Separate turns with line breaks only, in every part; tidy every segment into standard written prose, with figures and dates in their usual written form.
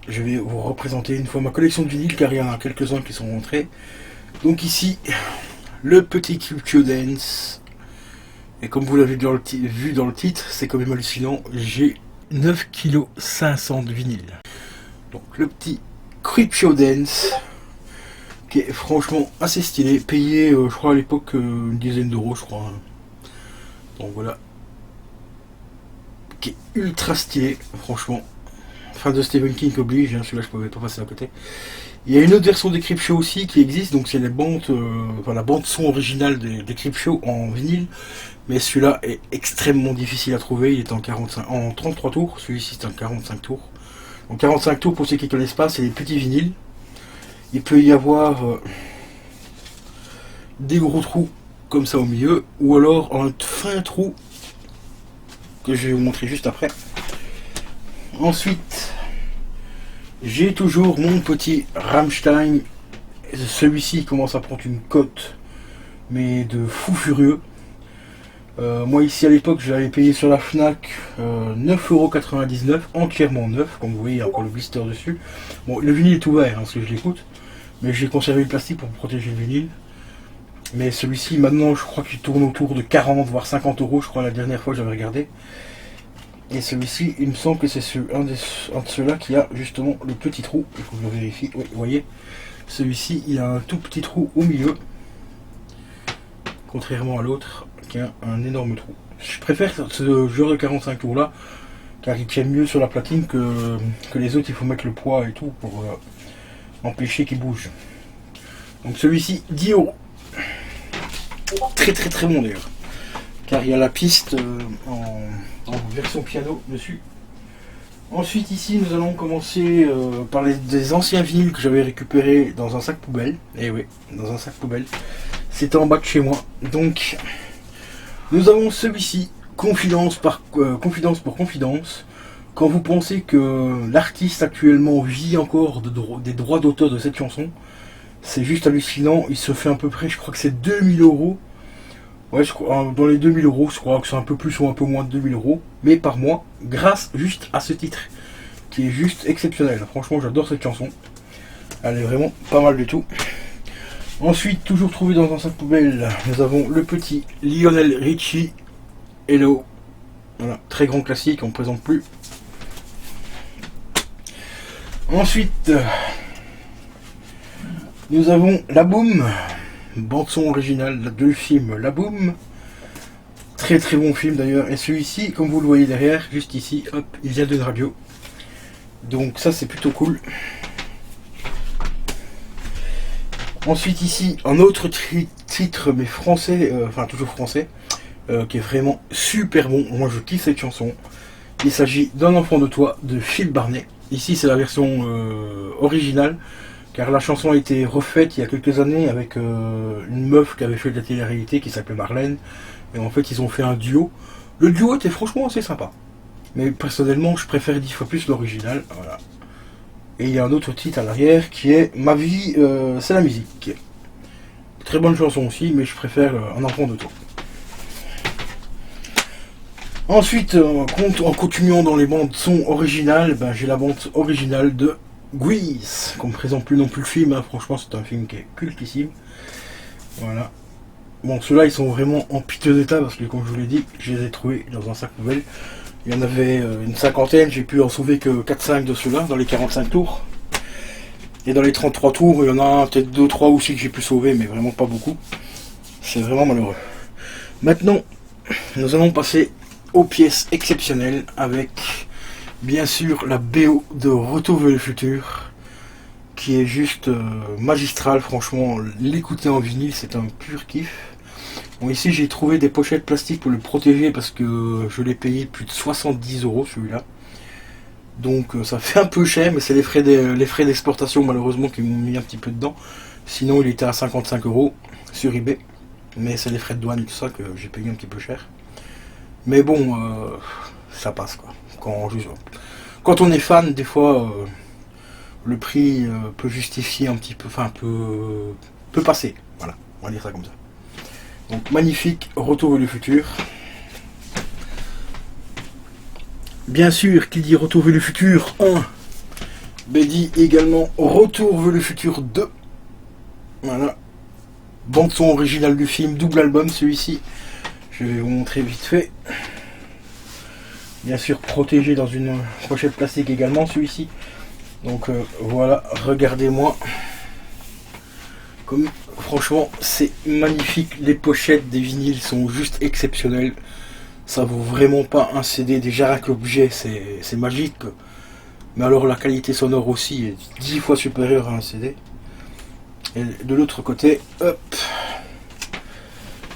Je vais vous représenter une fois ma collection de vinyles car il y en a quelques-uns qui sont rentrés. Donc ici, le petit CryptioDance. Et comme vous l'avez vu dans le titre, c'est quand même hallucinant. J'ai 9,5 kg de vinyle. Donc le petit CryptioDance, qui est franchement assez stylé. Payé, je crois à l'époque, une dizaine d'euros, je crois. Donc voilà. Qui est ultra stylé, franchement. Fin de Stephen King oblige, hein, celui-là je pouvais pas passer à côté. Il y a une autre version des Creepshow aussi qui existe, donc c'est les bandes, la bande son originale des Creepshow en vinyle. Mais celui-là est extrêmement difficile à trouver, il est en 33 tours, celui-ci c'est en 45 tours. Donc 45 tours, pour ceux qui ne connaissent pas, c'est les petits vinyles. Il peut y avoir des gros trous comme ça au milieu, ou alors un fin trou que je vais vous montrer juste après. Ensuite, j'ai toujours mon petit Rammstein. Celui-ci commence à prendre une cote, mais de fou furieux. Moi ici à l'époque je l'avais payé sur la Fnac 9,99€, entièrement neuf, comme vous voyez il y a encore le blister dessus. Bon, le vinyle est ouvert hein, parce que je l'écoute, mais j'ai conservé le plastique pour protéger le vinyle. Mais celui-ci maintenant je crois qu'il tourne autour de 40 voire 50€, je crois la dernière fois que j'avais regardé. Et celui-ci il me semble que c'est un de ceux-là qui a justement le petit trou, il faut que je le vérifie, oui, vous voyez. Celui-ci il a un tout petit trou au milieu, contrairement à l'autre qui a un énorme trou. Je préfère ce genre de 45 tours là car il tient mieux sur la platine que les autres. Il faut mettre le poids et tout pour empêcher qu'il bouge. Donc celui-ci 10€, très très très bon d'ailleurs car il y a la piste en version piano dessus. Ensuite ici nous allons commencer par des anciens vinyles que j'avais récupérés dans un sac poubelle. Et oui, dans un sac poubelle, c'était en bas de chez moi. Donc nous avons celui-ci, confidence pour confidence. Quand vous pensez que l'artiste actuellement vit encore des droits d'auteur de cette chanson, c'est juste hallucinant. Il se fait à peu près, je crois que c'est 2000€. Ouais, je crois, dans les 2000€, je crois que c'est un peu plus ou un peu moins de 2000€, mais par mois, grâce juste à ce titre, qui est juste exceptionnel. Franchement, j'adore cette chanson. Elle est vraiment pas mal du tout. Ensuite, toujours trouvé dans un sac poubelle, nous avons le petit Lionel Richie, Hello. Voilà, très grand classique, on ne présente plus. Ensuite, nous avons La Boom, bande son originale du film La Boom. Très très bon film d'ailleurs. Et celui-ci, comme vous le voyez derrière, juste ici, hop, il vient d'une radio. Donc ça c'est plutôt cool. Ensuite ici, un autre titre, mais français, enfin toujours français, qui est vraiment super bon. Moi je kiffe cette chanson. Il s'agit d'Un enfant de toi, de Phil Barnet. Ici c'est la version originale, car la chanson a été refaite il y a quelques années avec une meuf qui avait fait de la télé-réalité qui s'appelait Marlène. Et en fait ils ont fait un duo. Le duo était franchement assez sympa. Mais personnellement je préfère 10 fois plus l'original. Voilà. Et il y a un autre titre à l'arrière qui est Ma vie, c'est la musique. Très bonne chanson aussi, mais je préfère Un enfant de toi. Ensuite, en continuant dans les bandes son originales, ben, j'ai la bande originale de Grease, qu'on ne présente plus non plus le film, hein. Franchement c'est un film qui est cultissime. Voilà. Bon, ceux-là ils sont vraiment en piteux état parce que comme je vous l'ai dit, je les ai trouvés dans un sac poubelle. Il y en avait une cinquantaine, j'ai pu en sauver que 4-5 de ceux-là dans les 45 tours. Et dans les 33 tours, il y en a peut-être 2-3 aussi que j'ai pu sauver, mais vraiment pas beaucoup. C'est vraiment malheureux. Maintenant, nous allons passer aux pièces exceptionnelles avec, bien sûr, la BO de Retour vers le futur, qui est juste magistrale. Franchement, l'écouter en vinyle, c'est un pur kiff. Bon, ici j'ai trouvé des pochettes plastiques pour le protéger parce que je l'ai payé plus de 70€ celui-là. Donc ça fait un peu cher, mais c'est les frais d'exportation malheureusement qui m'ont mis un petit peu dedans. Sinon il était à 55€ sur eBay. Mais c'est les frais de douane et tout ça que j'ai payé un petit peu cher. Mais bon, ça passe quoi. Quand on est fan, des fois le prix peut justifier un petit peu, enfin peut passer. Voilà, on va dire ça comme ça. Donc magnifique, Retour vers le futur. Bien sûr, qui dit Retour vers le futur 1, ben dit également Retour vers le futur 2. Voilà. Bande son originale du film, double album celui-ci. Je vais vous montrer vite fait. Bien sûr protégé dans une pochette plastique également celui-ci. Donc voilà, regardez-moi. Comme franchement c'est magnifique. Les pochettes des vinyles sont juste exceptionnelles. Ça vaut vraiment pas un CD. Déjà avec l'objet c'est magique. Mais alors la qualité sonore aussi est 10 fois supérieure à un CD. Et de l'autre côté, hop,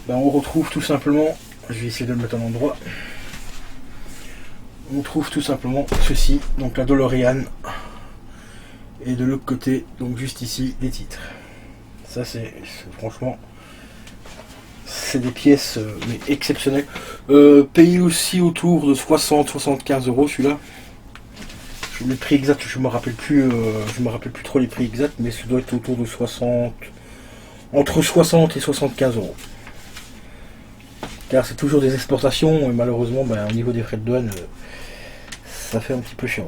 ben on retrouve tout simplement, je vais essayer de le mettre en endroit, on trouve tout simplement ceci, donc la DeLorean, et de l'autre côté, donc juste ici, les titres. Ça c'est franchement, c'est des pièces mais exceptionnelles. Payé aussi autour de 60-75 € celui-là. Le prix exact, je me rappelle plus trop les prix exacts, mais ça doit être autour de 60, entre 60 et 75 €. Car c'est toujours des exportations et malheureusement, ben, au niveau des frais de douane, ça fait un petit peu cher.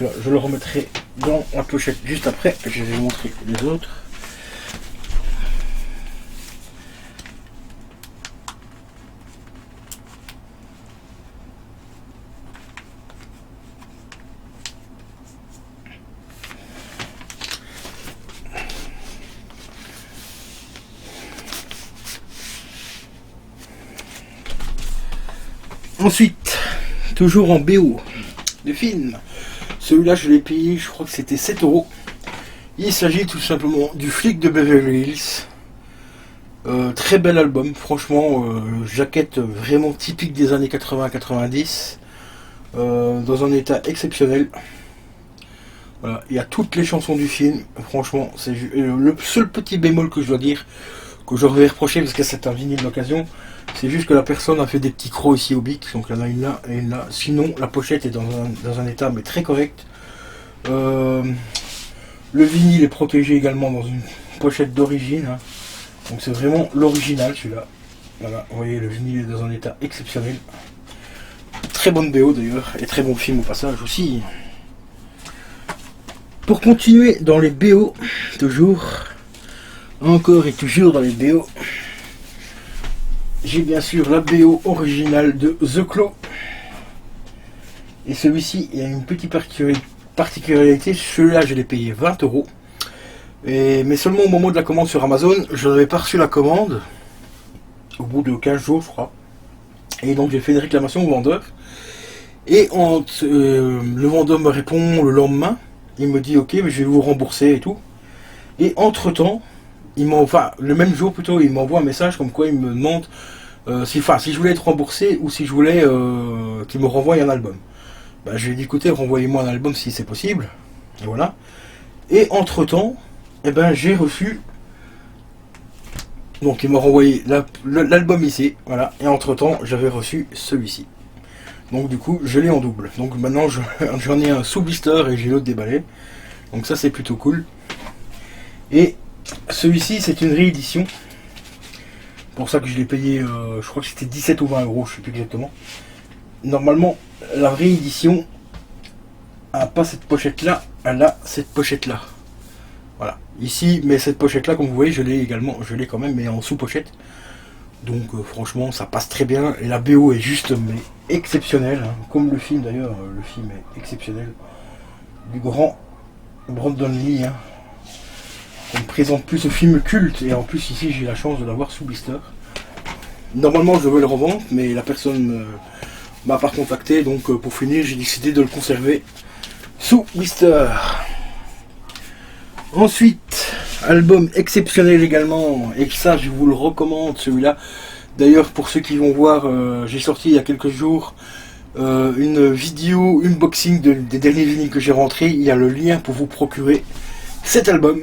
Je le remettrai dans la pochette juste après. Je vais vous montrer les autres. Ensuite, toujours en BO de film. Celui-là, je l'ai payé, je crois que c'était 7 €. Il s'agit tout simplement du Flic de Beverly Hills. Très bel album, franchement, jaquette vraiment typique des années 80-90. Dans un état exceptionnel. Voilà, il y a toutes les chansons du film. Franchement, c'est le seul petit bémol que je dois dire, que j'aurais reproché parce que c'est un vinyle d'occasion. C'est juste que la personne a fait des petits crocs ici au bic, donc il y en a une là et une là. Sinon, la pochette est dans un état mais très correct. Le vinyle est protégé également dans une pochette d'origine. Hein. Donc c'est vraiment l'original celui-là. Voilà, vous voyez, le vinyle est dans un état exceptionnel. Très bonne BO d'ailleurs, et très bon film au passage aussi. Pour continuer dans les BO, encore et toujours dans les BO, j'ai bien sûr la BO originale de The Claw. Et celui-ci, il y a une petite particularité, celui-là je l'ai payé 20 €. Mais seulement au moment de la commande sur Amazon, je n'avais pas reçu la commande, au bout de 15 jours je crois. Et donc j'ai fait une réclamation au vendeur. Et le vendeur me répond le lendemain, il me dit ok mais je vais vous rembourser et tout. Et entre temps, le même jour plutôt, il m'envoie un message comme quoi il me demande si je voulais être remboursé ou si je voulais qu'il me renvoie un album. Bah, je lui ai dit écoutez, renvoyez-moi un album si c'est possible. Et voilà. Et entre temps, j'ai reçu. Donc il m'a renvoyé l'album ici, voilà. Et entre temps, j'avais reçu celui-ci. Donc du coup, je l'ai en double. Donc maintenant, j'en ai un sous blister et j'ai l'autre déballé. Donc ça, c'est plutôt cool. Et celui-ci, c'est une réédition. Pour ça que je l'ai payé, je crois que c'était 17 ou 20 €, je sais plus exactement. Normalement, la réédition a pas cette pochette-là, elle a cette pochette-là. Voilà. Ici, mais cette pochette-là, comme vous voyez, je l'ai quand même, mais en sous-pochette. Donc franchement, ça passe très bien. Et la BO est juste mais exceptionnelle. Hein. Comme le film d'ailleurs, le film est exceptionnel. Du grand Brandon Lee. Hein. On me présente plus ce film culte. Et en plus ici, j'ai la chance de l'avoir sous blister. Normalement, je devais le revendre, mais la personne m'a pas contacté. Donc pour finir, j'ai décidé de le conserver sous blister. Ensuite, album exceptionnel également, et ça je vous le recommande celui-là. D'ailleurs pour ceux qui vont voir, j'ai sorti il y a quelques jours une vidéo unboxing des derniers vinyles que j'ai rentrés. Il y a le lien pour vous procurer cet album.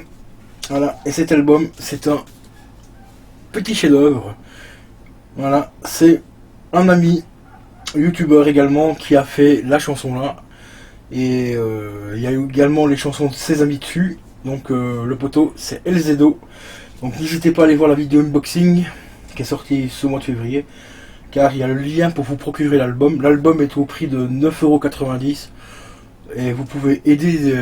Voilà, et cet album c'est un petit chef-d'œuvre. Voilà, c'est un ami youtubeur également qui a fait la chanson là. Et il y a également les chansons de ses amis dessus. Donc le poteau c'est LZO. Donc n'hésitez pas à aller voir la vidéo unboxing qui est sortie ce mois de février. car il y a le lien pour vous procurer l'album. L'album est au prix de 9,90 € et vous pouvez aider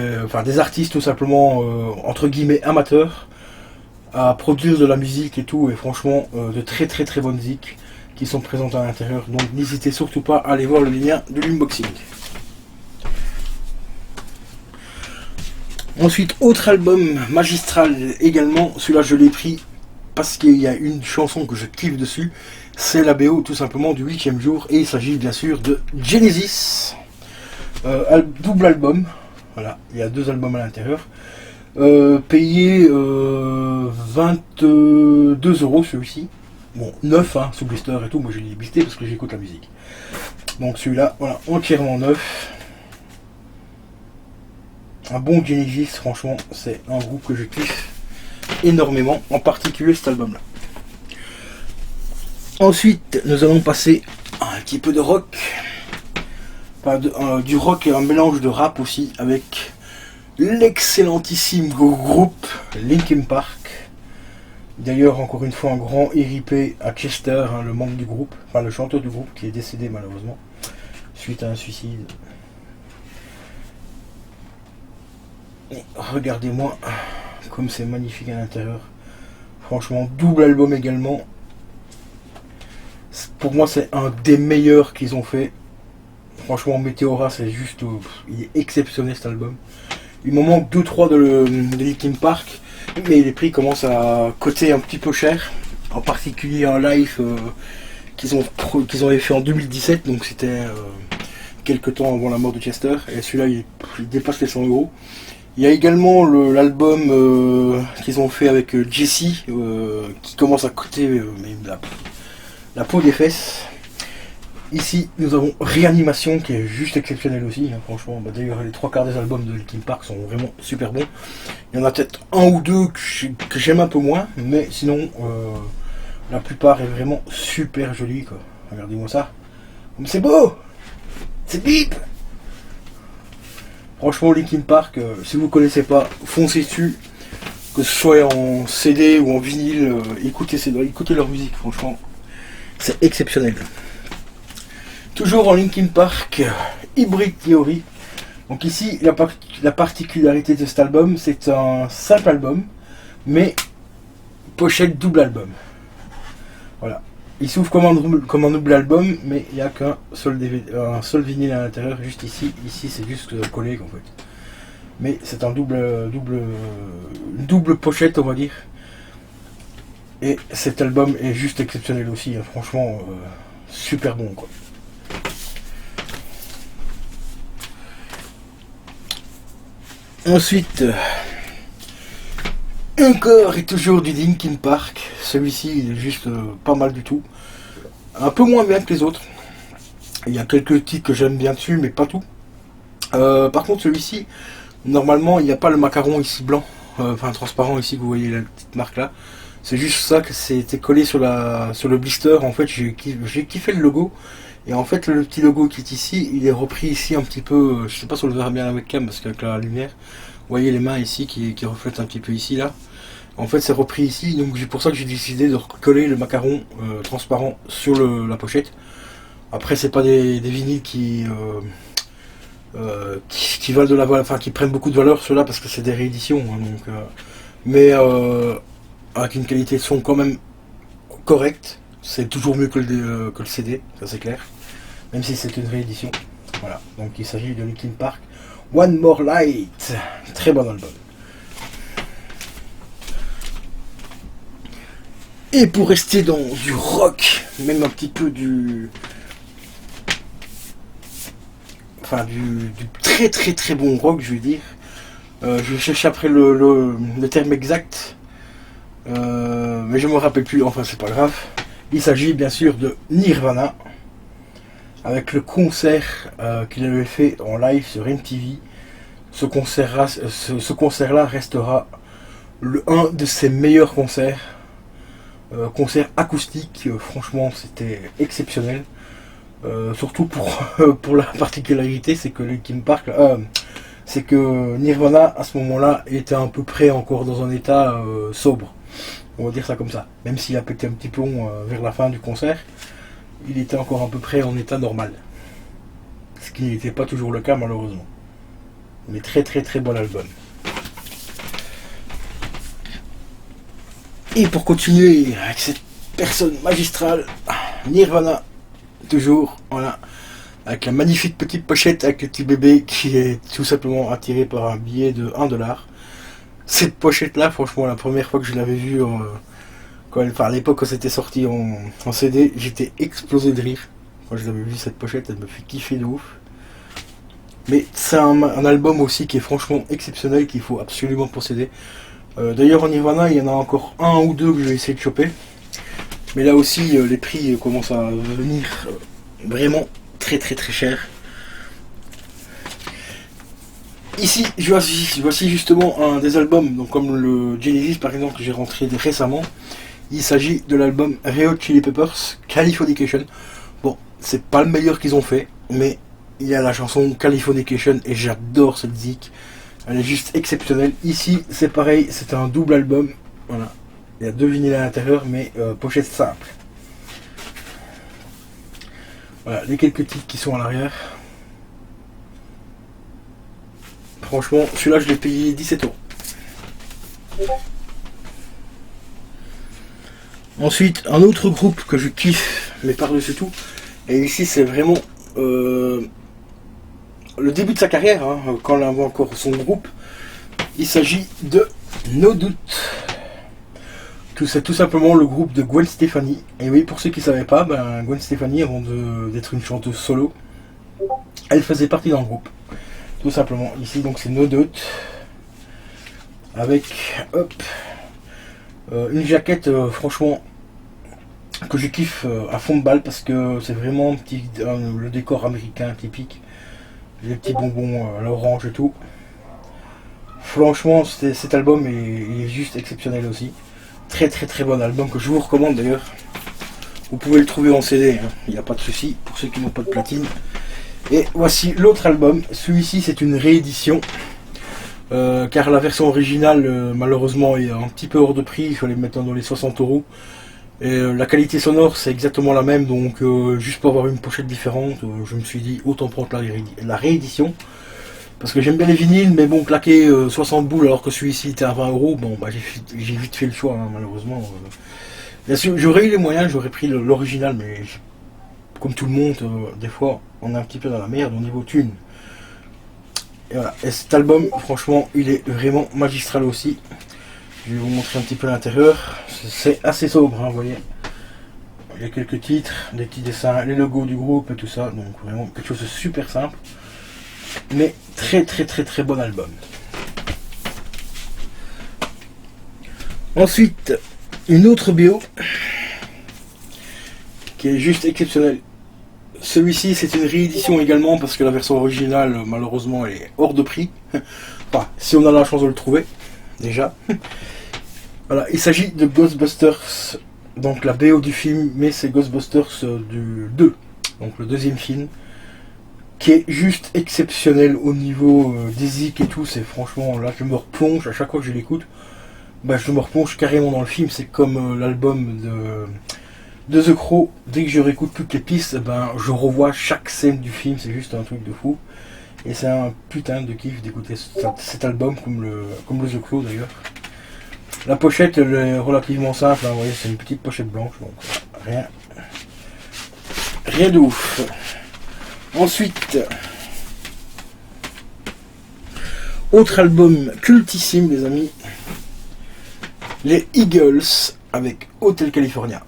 des artistes tout simplement entre guillemets amateurs à produire de la musique et tout, et franchement de très très très bonnes musiques qui sont présentes à l'intérieur, donc n'hésitez surtout pas à aller voir le lien de l'unboxing. Ensuite, autre album magistral également, celui-là je l'ai pris parce qu'il y a une chanson que je kiffe dessus, c'est la BO tout simplement du 8e jour, et il s'agit bien sûr de Genesis, double album, voilà, il y a 2 albums à l'intérieur, payé 22 € celui-ci, bon 9 hein, sous blister et tout, moi je l'ai blister parce que j'écoute la musique, donc celui-là, voilà, entièrement neuf. Un bon Genesis, franchement, c'est un groupe que je kiffe énormément, en particulier cet album-là. Ensuite, nous allons passer à un petit peu de rock. Enfin, du rock et un mélange de rap aussi, avec l'excellentissime groupe Linkin Park. D'ailleurs, encore une fois, un grand RIP à Chester, hein, le membre du groupe, enfin le chanteur du groupe qui est décédé malheureusement, suite à un suicide. Et regardez-moi comme c'est magnifique à l'intérieur. Franchement, double album également. Pour moi, c'est un des meilleurs qu'ils ont fait. Franchement, Meteora, c'est juste... il est exceptionnel cet album. Il me manque 2-3 de Linkin Park, mais les prix commencent à coter un petit peu cher. En particulier un live qu'ils avaient fait en 2017, donc c'était quelques temps avant la mort de Chester. Et celui-là, il dépasse les 100 €. Il y a également l'album qu'ils ont fait avec Jesse, qui commence à coûter la peau des fesses. Ici, nous avons Réanimation, qui est juste exceptionnel aussi, hein, franchement. Bah, d'ailleurs, les 3/4 des albums de Linkin Park sont vraiment super bons. Il y en a peut-être un ou deux que j'aime un peu moins, mais sinon, la plupart est vraiment super joli, quoi. Regardez-moi ça. C'est beau! C'est bip! Franchement, Linkin Park, si vous ne connaissez pas, foncez dessus, que ce soit en CD ou en vinyle, écoutez leur musique, franchement, c'est exceptionnel. Toujours en Linkin Park, Hybrid Theory. Donc ici, la particularité de cet album, c'est un simple album, mais pochette double album. Voilà. Il s'ouvre comme un double album, mais il n'y a qu'un seul vinyle à l'intérieur, juste ici. Ici, c'est juste collé en fait. Mais c'est un double pochette, on va dire. Et cet album est juste exceptionnel aussi, hein. Franchement, super bon quoi. Ensuite, encore et toujours du Linkin Park. Celui-ci, il est juste pas mal du tout. Un peu moins bien que les autres. Il y a quelques titres que j'aime bien dessus, mais pas tout. Par contre, celui-ci, normalement, il n'y a pas le macaron ici blanc, enfin transparent ici, que vous voyez la petite marque là. C'est juste ça que c'était collé sur le blister. En fait, j'ai kiffé le logo. Et en fait, le petit logo qui est ici, il est repris ici un petit peu. Je sais pas si on le verra bien avec la webcam, parce qu'avec la lumière, vous voyez les mains ici qui reflètent un petit peu ici là. En fait, c'est repris ici, donc c'est pour ça que j'ai décidé de recoller le macaron transparent sur la pochette. Après, c'est pas des vinyles qui valent de la valeur, enfin qui prennent beaucoup de valeur ceux-là, parce que c'est des rééditions, hein, donc, mais avec une qualité de son quand même correcte. C'est toujours mieux que le CD, ça c'est clair, même si c'est une réédition. Voilà, donc il s'agit de Linkin Park, One More Light, très bon album. Et pour rester dans du rock, même un petit peu du très très très bon rock, je veux dire. Je cherche après le terme exact, mais je me rappelle plus, enfin c'est pas grave. Il s'agit bien sûr de Nirvana, avec le concert qu'il avait fait en live sur MTV. Ce concert-là restera un de ses meilleurs concerts. Concert acoustique, franchement c'était exceptionnel. Surtout pour la particularité, c'est que Linkin Park, c'est que Nirvana à ce moment-là était à peu près encore dans un état sobre. On va dire ça comme ça. Même s'il a pété un petit plomb vers la fin du concert. il était encore à peu près en état normal. Ce qui n'était pas toujours le cas malheureusement. Mais très très très bon album. Et pour continuer avec cette personne magistrale, Nirvana, toujours, voilà, avec la magnifique petite pochette avec le petit bébé qui est tout simplement attiré par un billet de 1$. Cette pochette là, franchement, la première fois que je l'avais vue, à l'époque quand c'était sorti en CD, j'étais explosé de rire. Quand je l'avais vu cette pochette, elle me fait kiffer de ouf. Mais c'est un album aussi qui est franchement exceptionnel, qu'il faut absolument posséder. D'ailleurs en Nirvana, il y en a encore un ou deux que je vais essayer de choper. Mais là aussi, les prix commencent à venir vraiment très très très cher. Ici, voici justement un des albums, donc comme le Genesis par exemple que j'ai rentré récemment. Il s'agit de l'album Red Hot Chili Peppers Californication. Bon, c'est pas le meilleur qu'ils ont fait, mais il y a la chanson Californication et j'adore cette zik. Elle est juste exceptionnelle. Ici, c'est pareil, c'est un double album. Voilà. Il y a 2 vinyles à l'intérieur, mais pochette simple. Voilà, les quelques titres qui sont à l'arrière. Franchement, celui-là, je l'ai payé 17€. Ensuite, un autre groupe que je kiffe, mais par-dessus tout. Et ici, c'est vraiment le début de sa carrière, hein, quand il avait encore son groupe. Il s'agit de No Doubt. C'est tout simplement le groupe de Gwen Stefani. Et oui, pour ceux qui ne savaient pas, Gwen Stefani, avant d'être une chanteuse solo, elle faisait partie d'un groupe. Tout simplement. Ici, donc, c'est No Doubt. Avec, hop, une jaquette, franchement, que je kiffe à fond de balle parce que c'est vraiment le décor américain typique. Les petits bonbons à l'orange et tout. Franchement, cet album il est juste exceptionnel aussi. Très très très bon album que je vous recommande d'ailleurs. Vous pouvez le trouver en CD, hein. Il n'y a pas de souci pour ceux qui n'ont pas de platine. Et voici l'autre album. Celui-ci c'est une réédition. Car la version originale malheureusement est un petit peu hors de prix. Il fallait mettre dans les 60€. Et la qualité sonore c'est exactement la même, donc juste pour avoir une pochette différente, je me suis dit autant prendre la réédition. Parce que j'aime bien les vinyles, mais bon, claquer 60 boules alors que celui-ci était à 20€, bon, j'ai vite fait le choix, hein, malheureusement. Bien sûr, j'aurais eu les moyens, j'aurais pris l'original, mais comme tout le monde, des fois, on est un petit peu dans la merde au niveau thune. Et voilà, et cet album, franchement, il est vraiment magistral aussi. Je vais vous montrer un petit peu l'intérieur. C'est assez sobre, hein, vous voyez. Il y a quelques titres, des petits dessins, les logos du groupe et tout ça. Donc vraiment quelque chose de super simple. Mais très très très très bon album. Ensuite, une autre BO qui est juste exceptionnelle. Celui-ci c'est une réédition également parce que la version originale malheureusement elle est hors de prix. Enfin, si on a la chance de le trouver, déjà. Voilà, il s'agit de Ghostbusters, donc la BO du film, mais c'est Ghostbusters du 2, donc le deuxième film, qui est juste exceptionnel au niveau des zik et tout. C'est franchement, là je me replonge, à chaque fois que je l'écoute, je me replonge carrément dans le film. C'est comme l'album de The Crow, dès que je réécoute toutes les pistes, je revois chaque scène du film, c'est juste un truc de fou. Et c'est un putain de kiff d'écouter cet album, comme le The Crow d'ailleurs. La pochette elle est relativement simple, hein, vous voyez, c'est une petite pochette blanche, donc rien de ouf. Ensuite, autre album cultissime les amis, les Eagles avec Hotel California.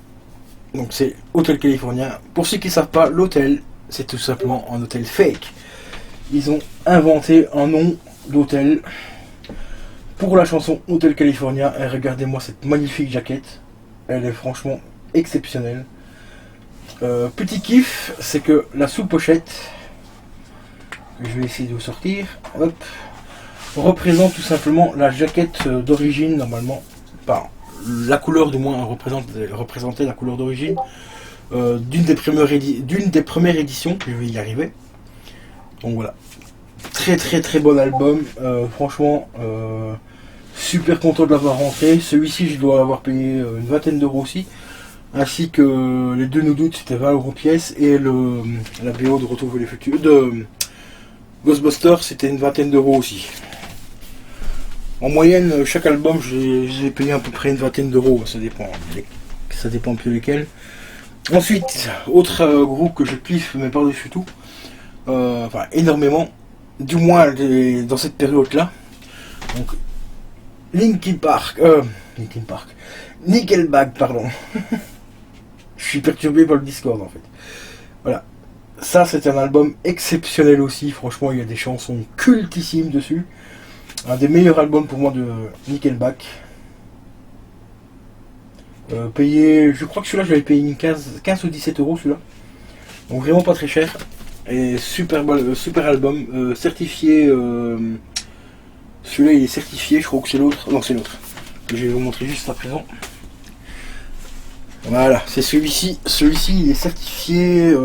Donc c'est Hotel California. Pour ceux qui ne savent pas, l'hôtel c'est tout simplement un hôtel fake. Ils ont inventé un nom d'hôtel pour la chanson Hotel California. Et regardez-moi cette magnifique jaquette, elle est franchement exceptionnelle. Petit kiff, c'est que la sous-pochette, je vais essayer de vous sortir, hop, représente tout simplement la jaquette d'origine normalement. Enfin, la couleur du moins représentait la couleur d'origine d'une des premières éditions. Je vais y arriver. Donc voilà, très très très bon album, franchement super content de l'avoir rentré. Celui-ci je dois avoir payé une vingtaine d'euros aussi. ainsi que les deux No Doubt, c'était 20 € pièce, et la BO de Retour vers le futur de Ghostbusters, c'était une vingtaine d'euros aussi. En moyenne, chaque album, j'ai payé à peu près une vingtaine d'euros, ça dépend un peu lesquels. Ensuite, autre groupe que je kiffe, mais par-dessus tout, enfin énormément, du moins dans cette période-là. Donc, Nickelback, pardon. Je suis perturbé par le Discord en fait. Voilà. Ça, c'est un album exceptionnel aussi. Franchement, il y a des chansons cultissimes dessus. Un des meilleurs albums pour moi de Nickelback. Je crois que celui-là, j'avais payé 15 ou 17 € celui-là. Donc vraiment pas très cher. Et super album. Certifié. Celui-là, il est certifié. Je crois que c'est l'autre. Non, c'est l'autre. Je vais vous montrer juste à présent. Voilà, c'est celui-ci. Celui-ci, il est certifié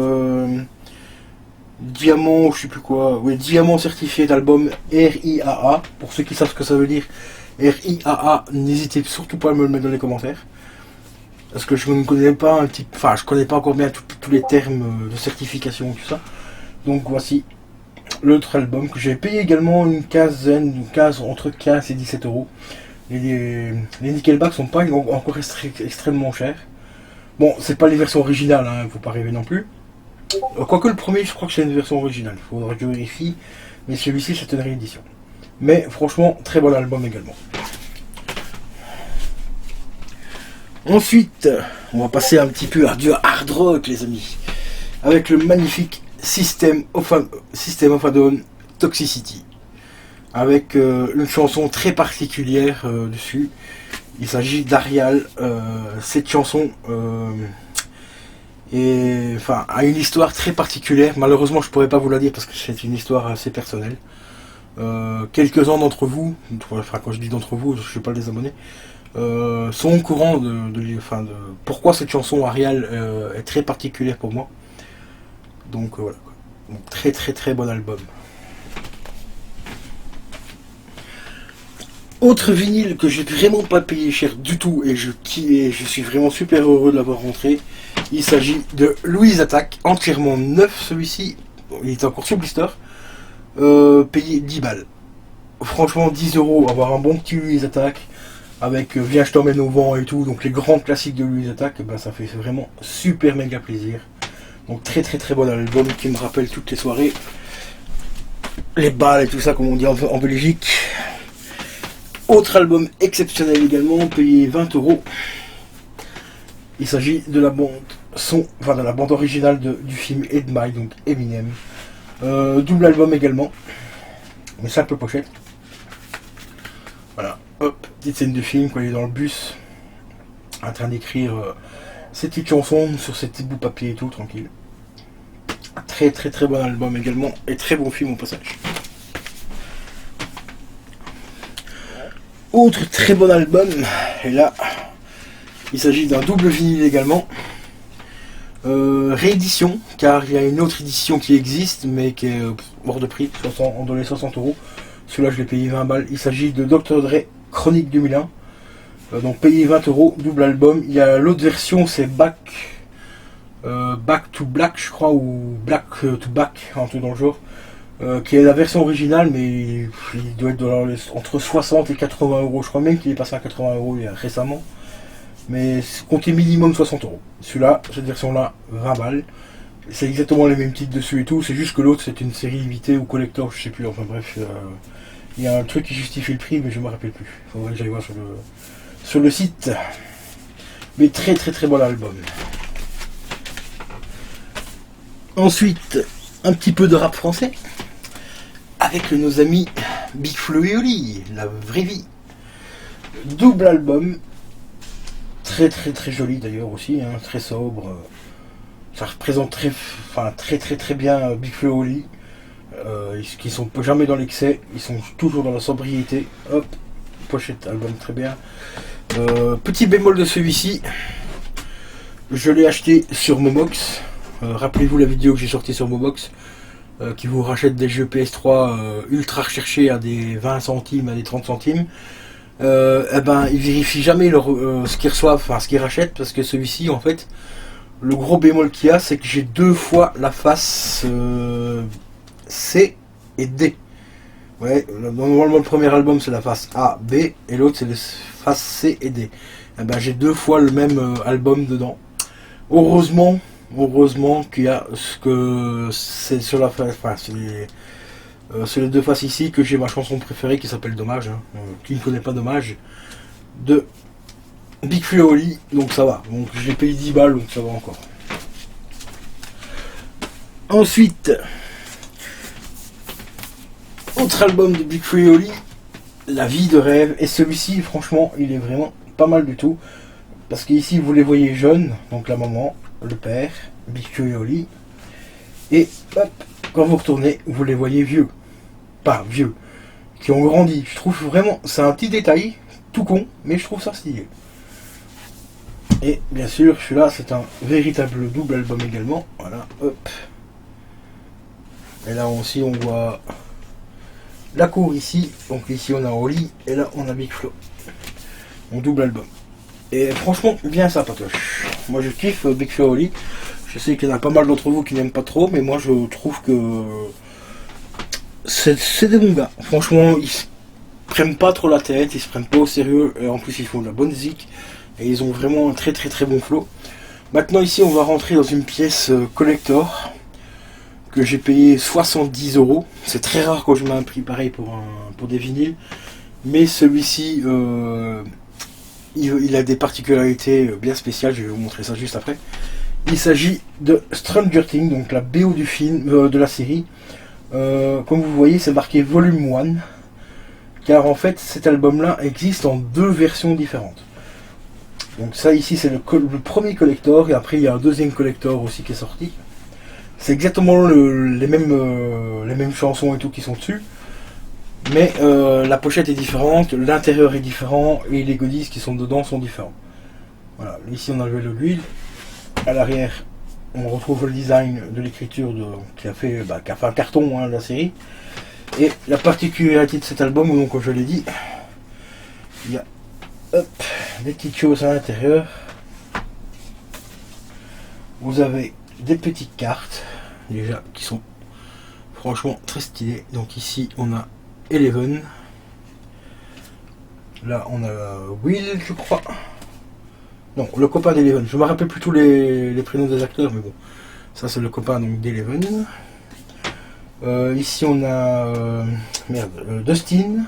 diamant, je sais plus quoi. Oui, diamant certifié d'album RIAA. Pour ceux qui savent ce que ça veut dire, RIAA, n'hésitez surtout pas à me le mettre dans les commentaires. Parce que je ne connais pas je connais pas encore bien tous les termes de certification et tout ça. Donc voici l'autre album que j'ai payé également entre 15 et 17 €. Les Nickelback sont pas encore extrêmement chers. Bon, c'est pas les versions originales, hein, faut pas rêver non plus. Quoique le premier, je crois que c'est une version originale, il faudra que je vérifie. Mais celui-ci, c'est une réédition. Mais franchement, très bon album également. Ensuite, on va passer un petit peu à du hard rock, les amis. Avec le magnifique System of a Down Toxicity. Avec une chanson très particulière dessus. Il s'agit d'Arial. Cette chanson a une histoire très particulière. Malheureusement, je pourrais pas vous la dire parce que c'est une histoire assez personnelle. Quelques-uns d'entre vous, enfin quand je dis d'entre vous, je ne suis pas les abonnés, sont au courant de pourquoi cette chanson Arial est très particulière pour moi. Donc voilà. Donc, très très très bon album. Autre vinyle que j'ai vraiment pas payé cher du tout et je suis vraiment super heureux de l'avoir rentré. Il s'agit de Louise Attaque, entièrement neuf celui-ci. Il est encore sur blister. Payé 10 balles. Franchement 10 €, avoir un bon petit Louise Attaque avec Viens je t'emmène au vent et tout, donc les grands classiques de Louise Attaque, ben, ça fait vraiment super méga plaisir. Donc très très très bon album qui me rappelle toutes les soirées. Les balles et tout ça comme on dit en Belgique. Autre album exceptionnel également, payé 20 €. Il s'agit de la bande originale du film Ed My, donc Eminem. Double album également, mais simple pochette. Voilà, hop, petite scène de film quand il est dans le bus, en train d'écrire ses petites chansons sur ses petits bouts de papier et tout, tranquille. Très très très bon album également, et très bon film au passage. Autre très bon album, et là, il s'agit d'un double vinyle également. Réédition, car il y a une autre édition qui existe, mais qui est hors de prix, dans les 60 €. Celui-là, je l'ai payé 20 balles. Il s'agit de Dr. Dre Chronique 2001. Donc payé 20 €, double album. Il y a l'autre version, c'est Back to Black, je crois, ou Black to Back, un truc dans le genre. Qui est la version originale, mais il doit être entre 60 et 80 €. Je crois même qu'il est passé à 80 € récemment. Mais comptez minimum 60 €. Celui-là, cette version-là, 20 balles. C'est exactement les mêmes titres dessus et tout. C'est juste que l'autre, c'est une série limitée ou collector, je sais plus. Enfin bref, il y a un truc qui justifie le prix, mais je me rappelle plus. Il faudrait que j'aille voir sur le site. Mais très très très bon album. Ensuite, un petit peu de rap français. Avec nos amis Big Flo et Oli, La Vraie Vie. Double album. Très très très joli d'ailleurs aussi, hein, très sobre. Ça représente très bien Big Flo et Oli. Qui sont jamais dans l'excès, ils sont toujours dans la sobriété. Hop, pochette, album très bien. Petit bémol de celui-ci, je l'ai acheté sur Momox. Rappelez-vous la vidéo que j'ai sortie sur Momox, qui vous rachète des jeux PS3 ultra recherchés à des 20 centimes, à des 30 centimes. eh ben, ils vérifient jamais ce qu'ils reçoivent, enfin ce qu'ils rachètent, parce que celui-ci, en fait, le gros bémol qu'il y a, c'est que j'ai deux fois la face C et D. Ouais, normalement le premier album c'est la face A, B, et l'autre c'est la face C et D. Eh ben, j'ai deux fois le même album dedans. Heureusement qu'il y a ce que c'est sur la face, enfin, c'est les deux faces ici que j'ai ma chanson préférée qui s'appelle Dommage. Hein. Qui ne connaît pas Dommage de Big Flo et Oli, donc ça va. Donc je l'ai payé 10 balles, donc ça va encore. Ensuite, autre album de Big Flo et Oli, La vie de rêve. Et celui-ci, franchement, il est vraiment pas mal du tout. Parce qu'ici, vous les voyez jeunes, donc la maman, le père, Big Flo et Oli. Et hop, quand vous retournez, vous les voyez vieux. Pas vieux, qui ont grandi. Je trouve vraiment, c'est un petit détail, tout con, mais je trouve ça stylé. Et bien sûr, celui-là, c'est un véritable double album également. Voilà, hop. Et là aussi, on voit la cour ici. Donc ici, on a Oli, et là, on a Big Flo. Mon double album. Et franchement, bien sympatoche. Moi, je kiffe Big Flo et Oli. Je sais qu'il y en a pas mal d'entre vous qui n'aiment pas trop, mais moi, je trouve que c'est des bons gars. Franchement, ils se prennent pas trop la tête, ils se prennent pas au sérieux, et en plus, ils font de la bonne zik. Et ils ont vraiment un très très très bon flow. Maintenant ici on va rentrer dans une pièce collector que j'ai payé 70 €. C'est très rare quand je mets un prix pareil pour des vinyles. Mais celui-ci il a des particularités bien spéciales, je vais vous montrer ça juste après. Il s'agit de Stranger Things, donc la BO du film, de la série. Comme vous voyez c'est marqué Volume 1. Car en fait cet album là existe en deux versions différentes. Donc ça ici c'est le premier collector et après il y a un deuxième collector aussi qui est sorti. C'est exactement les mêmes chansons et tout qui sont dessus. Mais la pochette est différente, l'intérieur est différent et les goodies qui sont dedans sont différents. Voilà, ici on a le l'huile. À l'arrière on retrouve le design de l'écriture qui a fait un carton de la série. Et la particularité de cet album, donc comme je l'ai dit, il y a des petites choses à l'intérieur. Vous avez des petites cartes déjà qui sont franchement très stylées. Donc ici on a Eleven, là on a Will je crois, non le copain d'Eleven, je me rappelle plus tous les prénoms des acteurs mais bon ça c'est le copain donc d'Eleven. Ici on a Dustin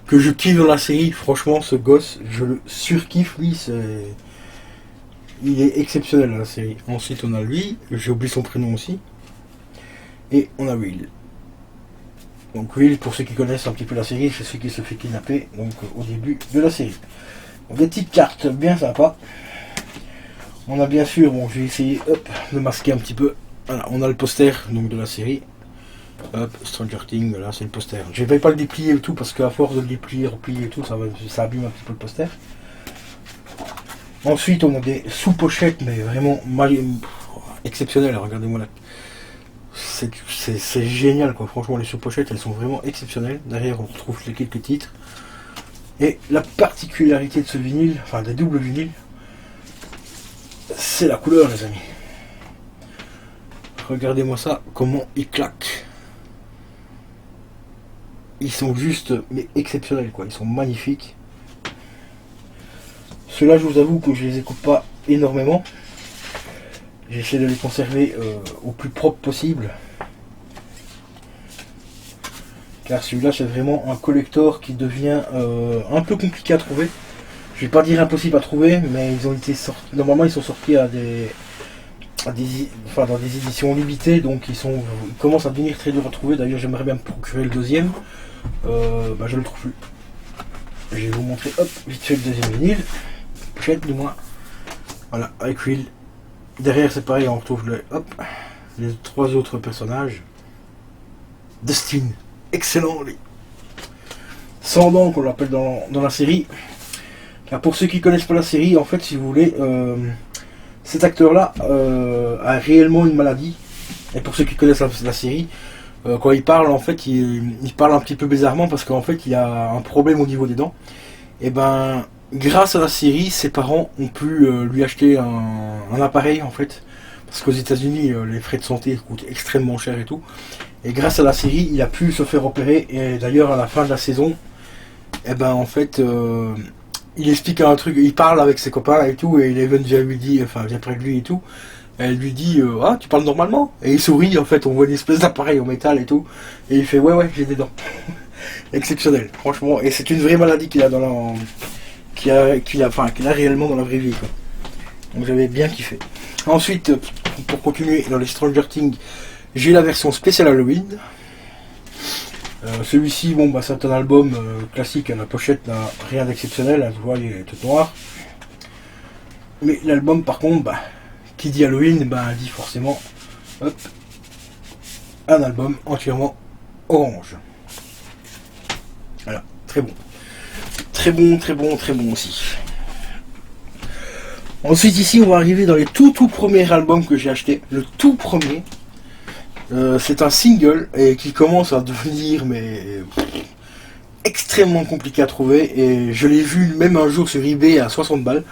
que je kiffe dans la série, franchement ce gosse je le surkiffe, lui il est exceptionnel dans la série. Ensuite on a lui, j'ai oublié son prénom aussi, et on a Will. Donc Will, pour ceux qui connaissent un petit peu la série, c'est celui qui se fait kidnapper donc au début de la série. Donc, des petites cartes bien sympas. On a bien sûr, bon je vais essayer de masquer un petit peu, voilà, on a le poster donc de la série. Hop, Stranger Things, là c'est le poster. Je vais pas le déplier et tout parce qu'à force de le déplier, replier et tout, ça abîme un petit peu le poster. Ensuite on a des sous-pochettes mais vraiment exceptionnelles, regardez-moi là. C'est génial quoi, franchement les sous-pochettes elles sont vraiment exceptionnelles. Derrière on retrouve les quelques titres. Et la particularité de ce vinyle, enfin des doubles vinyles, c'est la couleur les amis. Regardez-moi ça, comment il claque. Ils sont juste mais exceptionnels quoi, ils sont magnifiques. Ceux-là je vous avoue que je les écoute pas énormément. J'essaie de les conserver au plus propre possible. Car celui-là c'est vraiment un collector qui devient un peu compliqué à trouver. Je vais pas dire impossible à trouver, mais ils ont été sortis. Normalement ils sont sortis dans des éditions limitées, donc ils commencent à devenir très durs à trouver. D'ailleurs j'aimerais bien me procurer le deuxième. Je le trouve plus. Je vais vous montrer vite fait le deuxième vinyle. Pochette du moins. Voilà, avec Will. Derrière c'est pareil, on retrouve les trois autres personnages. Dustin, excellent lui. Sans dents qu'on l'appelle dans la série. Car pour ceux qui connaissent pas la série, en fait si vous voulez, cet acteur là a réellement une maladie. Et pour ceux qui connaissent la série, quand il parle en fait il parle un petit peu bizarrement parce qu'en fait il a un problème au niveau des dents. Et ben, grâce à la série, ses parents ont pu lui acheter un appareil en fait. Parce qu'aux États-Unis, les frais de santé coûtent extrêmement cher et tout. Et grâce à la série, il a pu se faire opérer. Et d'ailleurs, à la fin de la saison, et ben en fait, il explique un truc, il parle avec ses copains et tout. Et Eleven vient lui dit, enfin vient près de lui et tout. Et elle lui dit, ah, tu parles normalement. Et il sourit, en fait, on voit une espèce d'appareil en métal et tout. Et il fait, ouais, j'ai des dents. Exceptionnel, franchement. Et c'est une vraie maladie qu'il a dans la, qu'il a réellement dans la vraie vie, quoi. Donc j'avais bien kiffé. Ensuite, pour continuer dans les Stranger Things, j'ai la version spéciale Halloween. Celui-ci, bon, bah, c'est un album classique. La pochette n'a rien d'exceptionnel. Hein, tu vois, il est tout noir. Mais l'album, par contre, bah, qui dit Halloween, bah, dit forcément, hop, un album entièrement orange. Voilà, très bon. Très bon, très bon, très bon aussi. Ensuite ici on va arriver dans les tout premiers albums que j'ai acheté. Le tout premier, c'est un single et qui commence à devenir extrêmement compliqué à trouver. Et je l'ai vu même un jour sur eBay à 60 balles.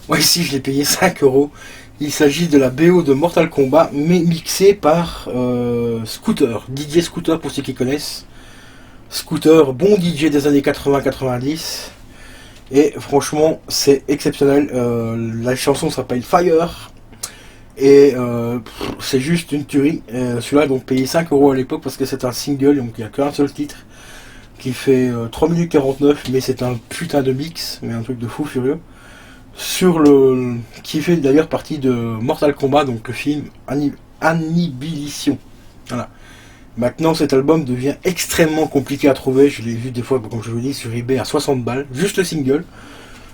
Moi ici je l'ai payé 5 euros. Il s'agit de la BO de Mortal Kombat mais mixée par Scooter, DJ Scooter pour ceux qui connaissent. Scooter, bon DJ des années 80-90. Et franchement, c'est exceptionnel. La chanson s'appelle Fire. Et c'est juste une tuerie. Celui-là, donc payé 5 euros à l'époque parce que c'est un single. Donc il n'y a qu'un seul titre qui fait 3 minutes 49. Mais c'est un putain de mix. Mais un truc de fou furieux. Qui fait d'ailleurs partie de Mortal Kombat. Donc le film Annihilation. Voilà. Maintenant, cet album devient extrêmement compliqué à trouver. Je l'ai vu des fois, comme je vous dis, sur eBay à 60 balles. Juste le single.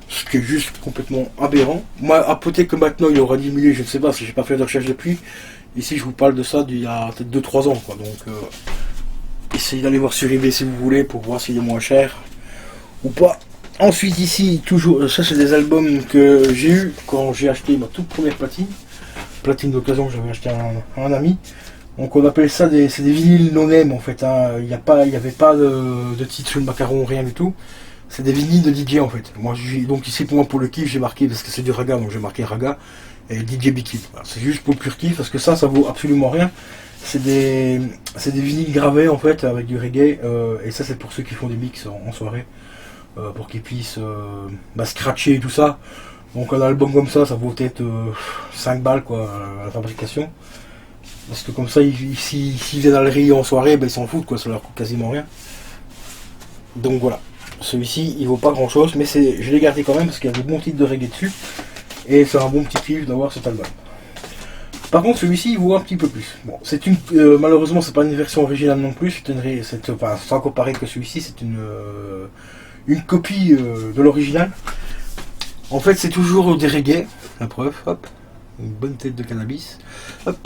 Ce qui est juste complètement aberrant. Moi, à peut-être que maintenant il aura diminué, je ne sais pas, si j'ai pas fait de recherche depuis. Ici, je vous parle de ça d'il y a peut-être 2-3 ans, quoi. Donc, essayez d'aller voir sur eBay si vous voulez pour voir s'il est moins cher ou pas. Ensuite, ici, toujours, ça c'est des albums que j'ai eu quand j'ai acheté ma toute première platine. Platine d'occasion que j'avais acheté à un ami. Donc on appelle ça c'est des vinyles non-name en fait. Hein. Il n'y avait pas de titre sur le macaron, rien du tout. C'est des vinyles de DJ en fait. Moi, donc ici pour moi pour le kiff j'ai marqué parce que c'est du raga, donc j'ai marqué raga et DJ Big voilà, c'est juste pour le pur kiff parce que ça vaut absolument rien. C'est des vinyles gravés en fait avec du reggae et ça c'est pour ceux qui font des mix en soirée pour qu'ils puissent scratcher et tout ça. Donc un album comme ça vaut peut-être 5 balles quoi à la fabrication. Parce que comme ça, s'ils viennent à le rayer en soirée, ben, ils s'en foutent, quoi, ça leur coûte quasiment rien. Donc voilà. Celui-ci, il vaut pas grand chose, mais je l'ai gardé quand même parce qu'il y a de bons titres de reggae dessus. Et c'est un bon petit kiff d'avoir cet album. Par contre, celui-ci, il vaut un petit peu plus. Bon, malheureusement, c'est pas une version originale non plus. C'est sans comparer que celui-ci, c'est une copie de l'original. En fait, c'est toujours des reggae. La preuve, hop. Une bonne tête de cannabis. Hop.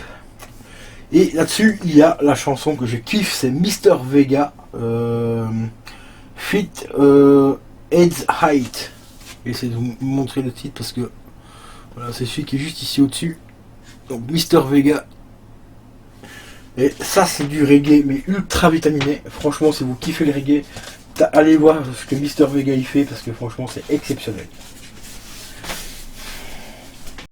Et là-dessus, il y a la chanson que je kiffe, c'est Mr Vega feat Heads Height. J'essaie de vous montrer le titre parce que voilà, c'est celui qui est juste ici au-dessus. Donc Mr Vega. Et ça, c'est du reggae, mais ultra vitaminé. Franchement, si vous kiffez le reggae, allez voir ce que Mr Vega y fait parce que franchement, c'est exceptionnel.